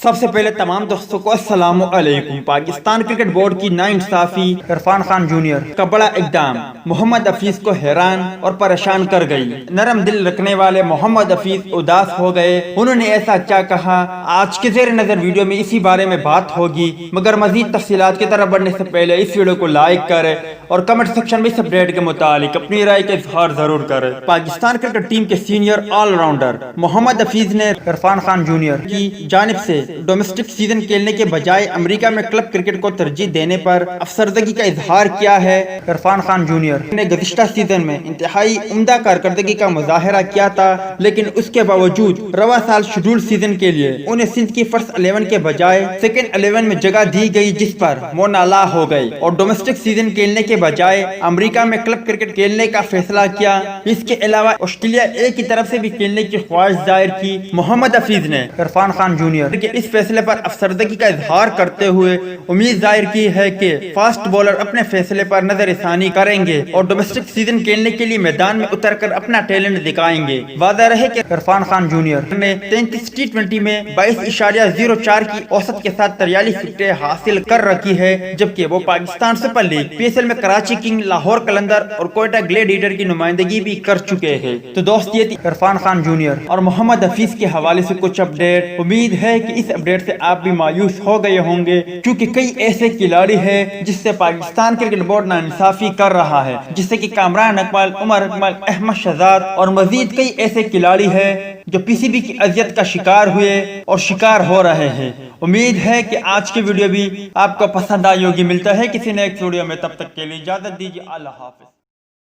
سب سے پہلے تمام دوستوں کو السلام علیکم۔ پاکستان کرکٹ بورڈ کی ناانصافی عرفان خان جونیئر کا بڑا اقدام محمد حفیظ کو حیران اور پریشان کر گئی۔ نرم دل رکھنے والے محمد حفیظ اداس ہو گئے۔ انہوں نے ایسا کیا کہا، آج کے زیر نظر ویڈیو میں اسی بارے میں بات ہوگی، مگر مزید تفصیلات کی طرف بڑھنے سے پہلے اس ویڈیو کو لائک کریں اور کمنٹ سیکشن میں اس اپڈیٹ کے متعلق اپنی رائے کا اظہار ضرور کریں۔ پاکستان کرکٹ ٹیم کے سینئر آل راؤنڈر محمد حفیظ نے عرفان خان جونیئر کی جانب سے ڈومیسٹک سیزن کھیلنے کے بجائے امریکہ میں کلب کرکٹ کو ترجیح دینے پر افسردگی کا اظہار کیا ہے۔ عرفان خان جونیئر نے گزشتہ سیزن میں انتہائی عمدہ کارکردگی کا مظاہرہ کیا تھا، لیکن اس کے باوجود رواں سال شیڈول سیزن کے لیے انہیں سندھ کی فرسٹ 11 کے بجائے سیکنڈ 11 میں جگہ دی گئی، جس پر وہ نالاں ہو گئے اور ڈومیسٹک سیزن کھیلنے کے بجائے امریکہ میں کلب کرکٹ کھیلنے کا فیصلہ کیا۔ اس کے علاوہ آسٹریلیا اے کی طرف سے بھی کھیلنے کی خواہش ظاہر کی۔ محمد حفیظ نے عرفان خان جونیئر کے اس فیصلے پر افسردگی کا اظہار کرتے ہوئے امید ظاہر کی ہے کہ فاسٹ بولر اپنے فیصلے پر نظر ثانی کریں گے اور ڈومیسٹک سیزن کھیلنے کے لیے میدان میں اتر کر اپنا ٹیلنٹ دکھائیں گے۔ واضح رہے کہ عرفان خان جونیئر نے 33 ٹی20 میں 22.04 کی اوسط کے ساتھ 43 وکٹیں حاصل کر رکھی ہے، جبکہ وہ پاکستان سپر لیگ PSL میں کراچی کنگ، لاہور قلندر اور کوئٹہ گلیڈیٹر کی نمائندگی بھی کر چکے ہیں۔ تو دوست یہ تھی عرفان خان جونیئر اور محمد حفیظ کے حوالے سے کچھ اپڈیٹ۔ امید ہے کہ اس اپڈیٹ سے آپ بھی مایوس ہو گئے ہوں گے، کیونکہ کئی ایسے کھلاڑی ہیں جس سے پاکستان کرکٹ بورڈ ناانصافی کر رہا ہے، جس سے کہ کامران اقبال، عمر اکمل، احمد شہزاد اور مزید کئی ایسے کھلاڑی ہیں جو PCB کی اذیت کا شکار ہوئے اور شکار ہو رہے ہیں۔ امید ہے کہ آج کی ویڈیو بھی آپ کو پسند آئی ہوگی۔ ملتا ہے کسی نیکسٹ ویڈیو میں، تب تک کے لیے اجازت دیجیے۔ اللہ حافظ۔